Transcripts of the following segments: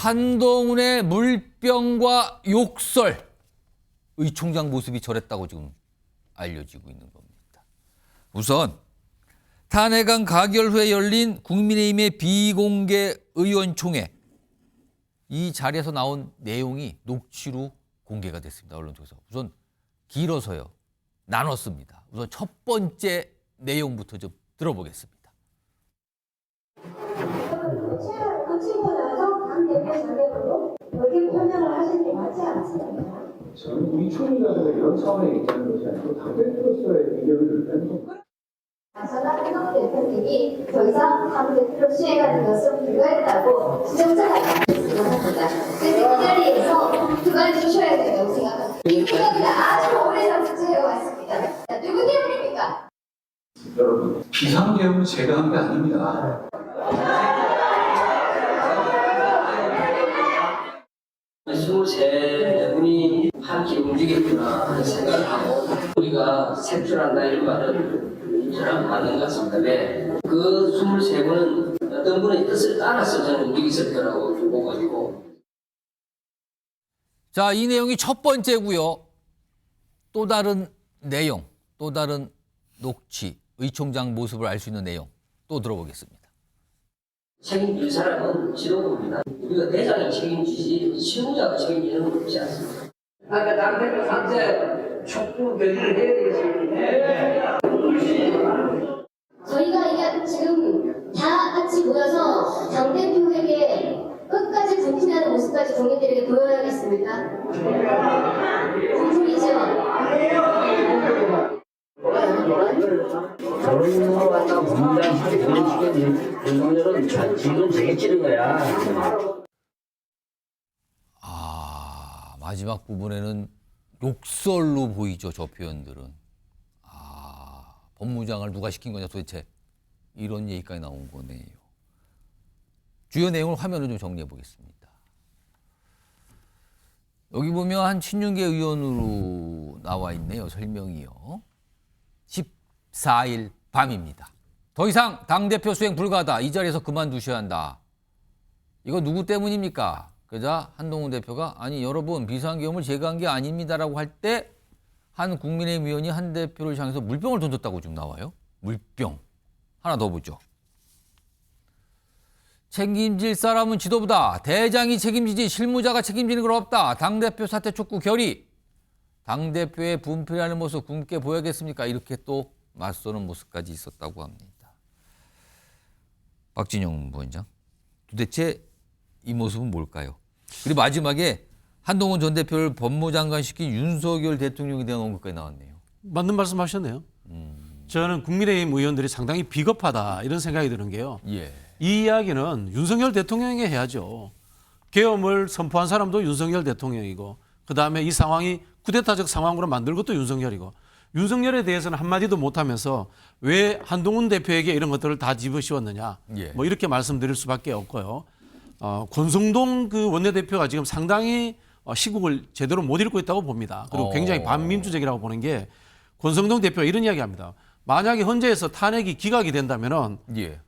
한동훈의 물병과 욕설, 의 총장 모습이 저랬다고 지금 알려지고 있는 겁니다. 우선 탄핵안 가결 후에 열린 국민의힘의 비공개 의원총회, 이 자리에서 나온 내용이 녹취로 공개가 됐습니다. 언론 쪽에서. 우선 길어서요, 나눴습니다. 우선 첫 번째 내용부터 좀 들어보겠습니다. 거치고 나서 당 대표 자격으로 여기 표명을 하시는 게 맞지 않습니까? 저는 우리 총리가 이런 차원의 입장인 것이 아니고 당대표로서의 의견을 듣는 나서나 한동훈 대표님이 더 이상 당 대표로 수행하는 것은 불가했다고 지정자가 나왔습니다. 그래서 이 자리에서 그걸 주셔야 된다고 생각합니다. 이 구역은 아주 오래전부터 해왔습니다. 누구 때문입니까? 여러분, 비상계엄은 제가 한 게 아닙니다. 23분이 함께 움직였구나 하는 생각을 하고 우리가 색출한다 이런 말은 저는 맞는 것 같습니다. 왜? 그 23분은 어떤 분의 뜻을 따라서 저는 움직였을 거라고 보고 있고. 자, 이 내용이 첫 번째고요. 또 다른 내용, 또 다른 녹취, 의 총장 모습을 알 수 있는 내용 또 들어보겠습니다. 책임질 사람은 지도부입니다. 우리가 대장이 책임지지 실무자가 책임지는 건 없지 않습니다. 아까 당대표 상태 촉구 결의를 해야 되겠습니다. 저희가 이게 지금 다 같이 모여서 당대표에게 끝까지 분신하는 모습까지 국민들에게 보여야겠습니까? 분신이죠? 저런 거 갖다 분단시키고 그런 식의 윤석열은 지금 되게 찌른 거야. 아, 마지막 부분에는 욕설로 보이죠, 저 표현들은. 아, 법무장을 누가 시킨 거냐 도대체, 이런 얘기까지 나온 거네요. 주요 내용을 화면으로 좀 정리해 보겠습니다. 여기 보면 한 친윤계 의원으로 나와 있네요, 설명이요. 14일 밤입니다. 더 이상 당대표 수행 불가하다. 이 자리에서 그만두셔야 한다. 이거 누구 때문입니까? 그러자 한동훈 대표가 아니 여러분 비상계엄을 제가 한 게 아닙니다라고 할 때 한 국민의힘 의원이 한 대표를 향해서 물병을 던졌다고 지금 나와요. 물병. 하나 더 보죠. 책임질 사람은 지도부다. 대장이 책임지지 실무자가 책임지는 건 없다. 당대표 사퇴 촉구 결의. 당대표의 분필하는 모습 굶게 보여야겠습니까? 이렇게 또 맞서는 모습까지 있었다고 합니다. 박진영 부원장, 도대체 이 모습은 뭘까요? 그리고 마지막에 한동훈 전 대표를 법무장관 시킨 윤석열 대통령에 대한 언급까지 나왔네요. 맞는 말씀 하셨네요. 저는 국민의힘 의원들이 상당히 비겁하다 이런 생각이 드는 게요. 예. 이 이야기는 윤석열 대통령에게 해야죠. 계엄을 선포한 사람도 윤석열 대통령이고 그다음에 이 상황이 쿠데타적 상황으로 만들 것도 윤석열이고 윤석열에 대해서는 한마디도 못하면서 왜 한동훈 대표에게 이런 것들을 다 집어씌웠느냐. 예. 뭐 이렇게 말씀드릴 수밖에 없고요. 권성동 그 원내대표가 지금 상당히 시국을 제대로 못 읽고 있다고 봅니다. 그리고 굉장히 반민주적이라고 보는 게 권성동 대표가 이런 이야기합니다. 만약에 헌재에서 탄핵이 기각이 된다면은 예.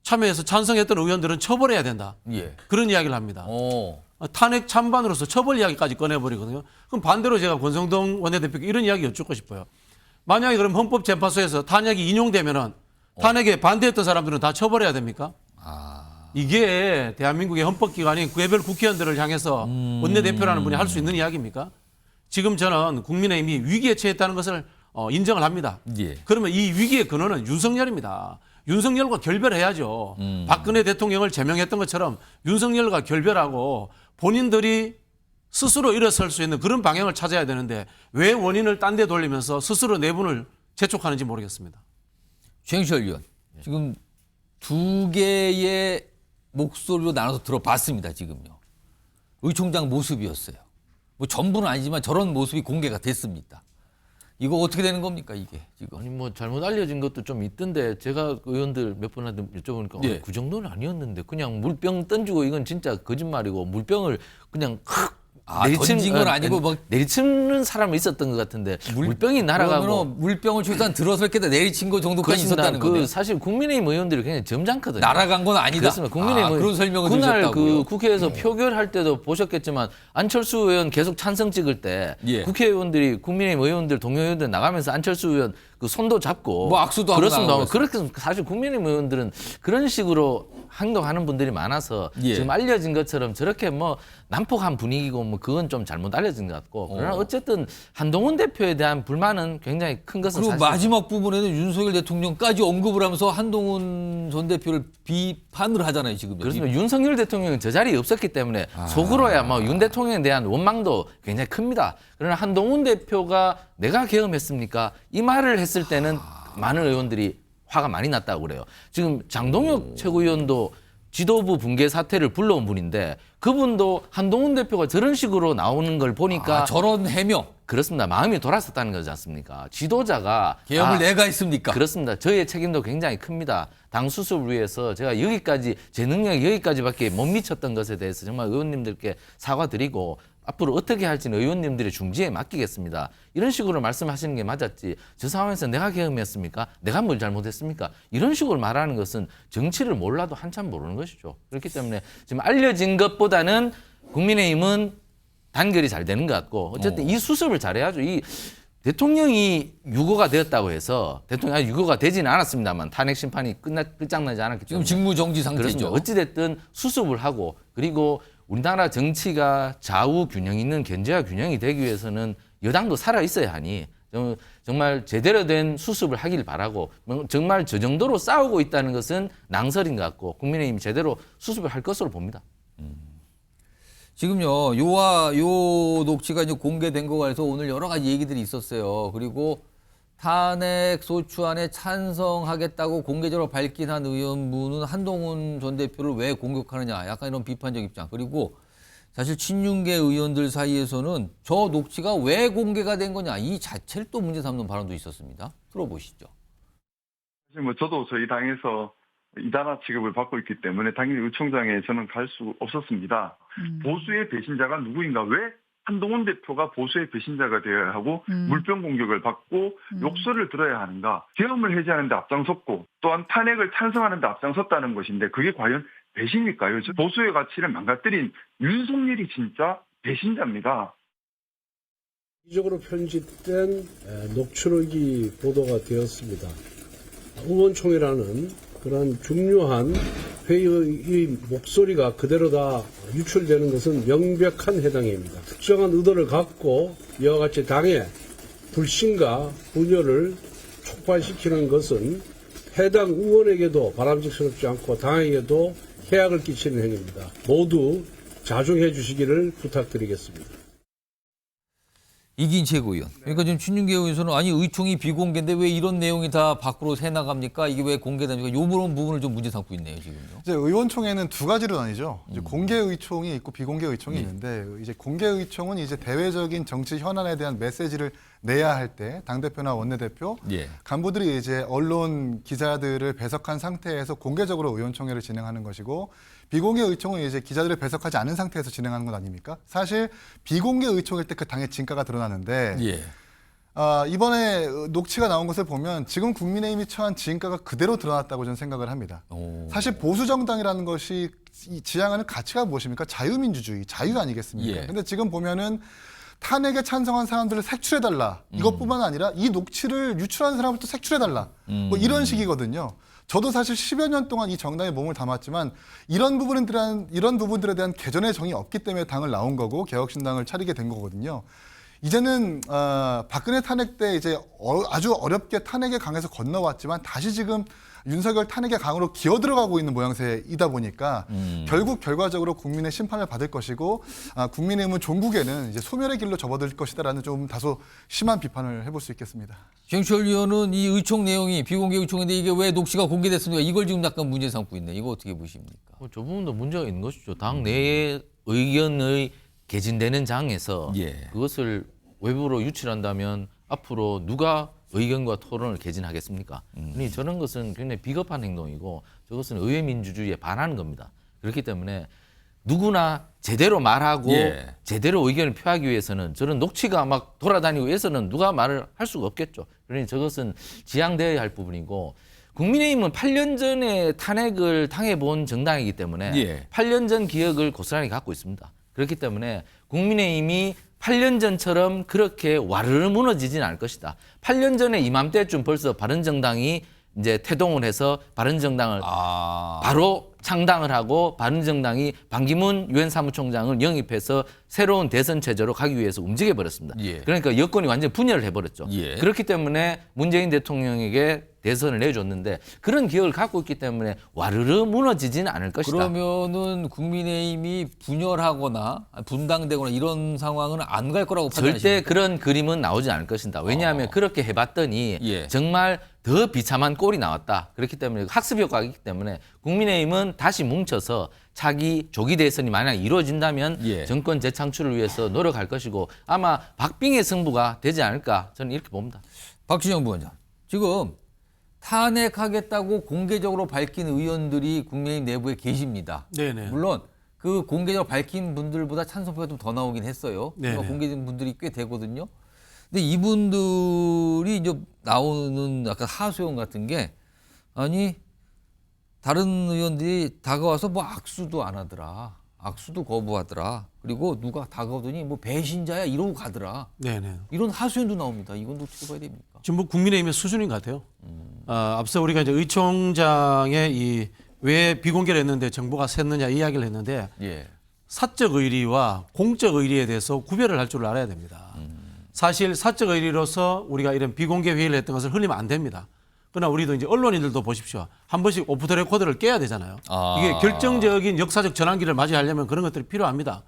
참여해서 찬성했던 의원들은 처벌해야 된다. 예. 그런 이야기를 합니다. 오. 탄핵 찬반으로서 처벌 이야기까지 꺼내버리거든요. 그럼 반대로 제가 권성동 원내대표께 이런 이야기 여쭙고 싶어요. 만약에 그럼 헌법재판소에서 탄핵이 인용되면은 탄핵에 반대했던 사람들은 다 처벌해야 됩니까? 이게 대한민국의 헌법기관인 개별 국회의원들을 향해서 원내대표라는 분이 할 수 있는 이야기입니까? 지금 저는 국민의힘이 위기에 처했다는 것을 인정을 합니다. 예. 그러면 이 위기의 근원은 윤석열입니다. 윤석열과 결별해야죠. 박근혜 대통령을 제명했던 것처럼 윤석열과 결별하고 본인들이 스스로 일어설 수 있는 그런 방향을 찾아야 되는데 왜 원인을 딴 데 돌리면서 스스로 내분을 재촉하는지 모르겠습니다. 최영철 의원, 지금 두 개의 목소리로 나눠서 들어봤습니다. 지금요. 의 총장 모습이었어요. 뭐 전부는 아니지만 저런 모습이 공개가 됐습니다. 이거 어떻게 되는 겁니까 이게 지금? 아니 뭐 잘못 알려진 것도 좀 있던데 제가 의원들 몇 번한테 여쭤보니까 예. 그 정도는 아니었는데 그냥 물병 던지고 이건 진짜 거짓말이고 물병을 그냥 던진 건 아니고 뭐 내리치는 사람이 있었던 것 같은데 물병이 날아가고 그러면 물병을 최소한 들어설 때 내리친 거 정도까지 그렇습니다. 있었다는 거네요. 사실 국민의힘 의원들이 굉장히 점잖거든요. 날아간 건 아니다. 그렇습니다. 국민의힘 그런 설명을 그날 주셨다고요. 그 국회에서 표결할 때도 보셨겠지만 안철수 의원 계속 찬성 찍을 때 예. 국회의원들이 국민의힘 의원들 동료 의원들 나가면서 안철수 의원 그 손도 잡고 뭐 악수도 하고 그렇습니다. 나가고 그렇게 사실 국민의힘 의원들은 그런 식으로 행동하는 분들이 많아서 예. 지금 알려진 것처럼 저렇게 뭐 난폭한 분위기고 뭐 그건 좀 잘못 알려진 것 같고 그러나 어쨌든 한동훈 대표에 대한 불만은 굉장히 큰 것은 그리고 사실 마지막 부분에는 윤석열 대통령까지 언급을 하면서 한동훈 전 대표를 비판을 하잖아요, 지금. 그렇습니다. 윤석열 대통령은 저 자리에 없었기 때문에 속으로야 뭐 윤 대통령에 대한 원망도 굉장히 큽니다. 그러나 한동훈 대표가 내가 계엄했습니까? 이 말을 했을 때는 많은 의원들이 화가 많이 났다고 그래요. 지금 장동혁 최고위원도 지도부 붕괴 사태를 불러온 분인데 그분도 한동훈 대표가 저런 식으로 나오는 걸 보니까 저런 해명. 그렇습니다. 마음이 돌았었다는 거지 않습니까? 지도자가 계엄을 내가 했습니까? 그렇습니다. 저의 책임도 굉장히 큽니다. 당 수습을 위해서 제가 여기까지 제 능력이 여기까지밖에 못 미쳤던 것에 대해서 정말 의원님들께 사과드리고 앞으로 어떻게 할지는 의원님들의 중지에 맡기겠습니다. 이런 식으로 말씀하시는 게 맞았지. 저 상황에서 내가 계엄했습니까? 내가 뭘 잘못했습니까? 이런 식으로 말하는 것은 정치를 몰라도 한참 모르는 것이죠. 그렇기 때문에 지금 알려진 것보다는 국민의힘은 단결이 잘 되는 것 같고 어쨌든 이 수습을 잘해야죠. 이 대통령이 유고가 되었다고 해서 대통령이 유고가 되지는 않았습니다만 탄핵 심판이 끝장나지 않았기 지금 때문에 직무 정지 그렇습니다. 상태죠. 어찌됐든 수습을 하고 그리고 우리나라 정치가 좌우 균형 있는 견제와 균형이 되기 위해서는 여당도 살아 있어야 하니 정말 제대로 된 수습을 하길 바라고 정말 저 정도로 싸우고 있다는 것은 낭설인 것 같고 국민의힘이 제대로 수습을 할 것으로 봅니다. 지금요, 요 녹취가 이제 공개된 거가 해서 오늘 여러 가지 얘기들이 있었어요. 그리고 탄핵 소추안에 찬성하겠다고 공개적으로 밝힌 한 의원분은 한동훈 전 대표를 왜 공격하느냐. 약간 이런 비판적 입장. 그리고 사실 친윤계 의원들 사이에서는 저 녹취가 왜 공개가 된 거냐. 이 자체를 또 문제 삼는 발언도 있었습니다. 들어보시죠. 사실 뭐 저도 저희 당에서 이단화 취급을 받고 있기 때문에 당연히 의총장에 저는 갈 수 없었습니다. 보수의 배신자가 누구인가? 왜 한동훈 대표가 보수의 배신자가 되어야 하고 물병 공격을 받고 욕설을 들어야 하는가? 계엄을 해제하는 데 앞장섰고 또한 탄핵을 찬성하는 데 앞장섰다는 것인데 그게 과연 배신일까요? 보수의 가치를 망가뜨린 윤석열이 진짜 배신자입니다. 적으로 편집된 녹취록이 보도가 되었습니다. 의원총회라는 그런 중요한 회의의 목소리가 그대로 다 유출되는 것은 명백한 해당입니다. 특정한 의도를 갖고 이와 같이 당의 불신과 분열을 촉발시키는 것은 해당 의원에게도 바람직스럽지 않고 당에게도 해악을 끼치는 행위입니다. 모두 자중해 주시기를 부탁드리겠습니다. 이긴 최고위원. 그러니까 지금 친윤계 의원에서는 아니 의총이 비공개인데 왜 이런 내용이 다 밖으로 새 나갑니까? 이게 왜 공개됩니까? 요런 부분을 좀 문제 삼고 있네요, 지금요. 이제 의원총회는 두 가지로 나뉘죠. 이제 공개 의총이 있고 비공개 의총이 있는데 이제 공개 의총은 이제 대외적인 정치 현안에 대한 메시지를 내야 할 때 당대표나 원내대표, 예. 간부들이 이제 언론 기자들을 배석한 상태에서 공개적으로 의원총회를 진행하는 것이고 비공개 의총은 이제 기자들을 배석하지 않은 상태에서 진행하는 것 아닙니까? 사실 비공개 의총일 때 그 당의 진가가 드러나는데 예. 이번에 녹취가 나온 것을 보면 지금 국민의힘이 처한 진가가 그대로 드러났다고 저는 생각을 합니다. 사실 보수 정당이라는 것이 지향하는 가치가 무엇입니까? 자유민주주의, 자유 아니겠습니까? 예. 근데 지금 보면은 탄핵에 찬성한 사람들을 색출해달라. 이것뿐만 아니라 이 녹취를 유출한 사람부터 색출해달라. 뭐 이런 식이거든요. 저도 사실 10여 년 동안 이 정당에 몸을 담았지만 이런 부분들에 대한 개전의 정이 없기 때문에 당을 나온 거고 개혁신당을 차리게 된 거거든요. 이제는 박근혜 탄핵 때 이제 아주 어렵게 탄핵의 강에서 건너왔지만 다시 지금 윤석열 탄핵의 강으로 기어 들어가고 있는 모양새이다 보니까 결국 결과적으로 국민의 심판을 받을 것이고 국민의힘은 종국에는 이제 소멸의 길로 접어들 것이다라는 좀 다소 심한 비판을 해볼 수 있겠습니다. 정치열 의원은 이 의총 내용이 비공개 의총인데 이게 왜 녹취가 공개됐습니까? 이걸 지금 약간 문제 삼고 있네. 이거 어떻게 보십니까? 저 부분도 문제가 있는 것이죠. 당 내의 의견의 개진되는 장에서 예. 그것을 외부로 유출한다면 앞으로 누가 의견과 토론을 개진하겠습니까? 아니, 저런 것은 굉장히 비겁한 행동이고 저것은 의회 민주주의에 반하는 겁니다. 그렇기 때문에 누구나 제대로 말하고 예. 제대로 의견을 표하기 위해서는 저는 녹취가 막 돌아다니고 해서는 누가 말을 할 수가 없겠죠. 그러니 저것은 지양되어야 할 부분이고 국민의힘은 8년 전에 탄핵을 당해본 정당이기 때문에 예. 8년 전 기억을 고스란히 갖고 있습니다. 그렇기 때문에 국민의힘이 8년 전처럼 그렇게 와르르 무너지진 않을 것이다. 8년 전에 이맘때쯤 벌써 바른정당이 이제 태동을 해서 바른정당을 바로 창당을 하고 바른정당이 반기문 유엔 사무총장을 영입해서 새로운 대선 체제로 가기 위해서 움직여 버렸습니다. 예. 그러니까 여권이 완전 분열을 해버렸죠. 예. 그렇기 때문에 문재인 대통령에게 대선을 내줬는데 그런 기억을 갖고 있기 때문에 와르르 무너지지는 않을 것이다. 그러면은 국민의힘이 분열하거나 분당되거나 이런 상황은 안 갈 거라고 판단하십니까? 절대 그런 그림은 나오지 않을 것이다. 왜냐하면 그렇게 해봤더니 예. 정말 더 비참한 꼴이 나왔다. 그렇기 때문에 학습 효과가 있기 때문에 국민의힘은 다시 뭉쳐서 차기 조기 대선이 만약 이루어진다면 예. 정권 재창출을 위해서 노력할 것이고 아마 박빙의 승부가 되지 않을까 저는 이렇게 봅니다. 박준영 부원장, 지금 탄핵하겠다고 공개적으로 밝힌 의원들이 국민의힘 내부에 계십니다. 네네. 물론 그 공개적으로 밝힌 분들보다 찬성표가 좀 더 나오긴 했어요. 네네. 공개된 분들이 꽤 되거든요. 근데 이분들이 이제 나오는 약간 하소연 같은 게 아니 다른 의원들이 다가와서 뭐 악수도 안 하더라. 악수도 거부하더라. 그리고 누가 다가오더니 뭐 배신자야 이러고 가더라. 네네. 이런 하소연도 나옵니다. 이건 어떻게 봐야 됩니까? 지금 뭐 국민의힘의 수준인 것 같아요. 앞서 우리가 이제 의 총장의 이 왜 비공개를 했는데 정보가 샜느냐 이야기를 했는데 예. 사적 의리와 공적 의리에 대해서 구별을 할 줄 알아야 됩니다. 사실 사적 의리로서 우리가 이런 비공개 회의를 했던 것을 흘리면 안 됩니다. 그러나 우리도 이제 언론인들도 보십시오. 한 번씩 오프 더 레코드를 깨야 되잖아요. 이게 결정적인 역사적 전환기를 맞이하려면 그런 것들이 필요합니다.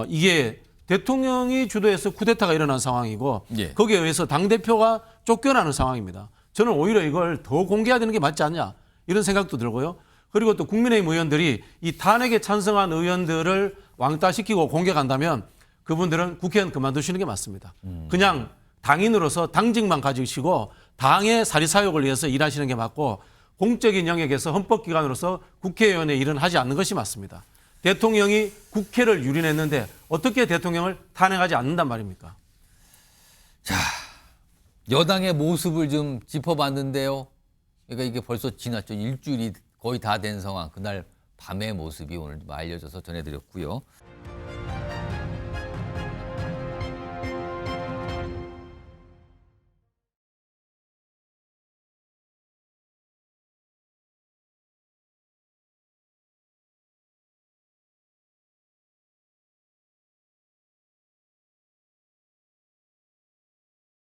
이게 대통령이 주도해서 쿠데타가 일어난 상황이고 예. 거기에 의해서 당대표가 쫓겨나는 상황입니다. 저는 오히려 이걸 더 공개해야 되는 게 맞지 않냐 이런 생각도 들고요. 그리고 또 국민의힘 의원들이 이 탄핵에 찬성한 의원들을 왕따시키고 공격한다면 그분들은 국회의원 그만두시는 게 맞습니다. 그냥 당인으로서 당직만 가지시고 당의 사리사욕을 위해서 일하시는 게 맞고 공적인 영역에서 헌법기관으로서 국회의원의 일은 하지 않는 것이 맞습니다. 대통령이 국회를 유린했는데 어떻게 대통령을 탄핵하지 않는단 말입니까? 여당의 모습을 좀 짚어봤는데요. 그러니까 이게 벌써 지났죠. 일주일이 거의 다 된 상황. 그날 밤의 모습이 오늘 좀 알려져서 전해드렸고요.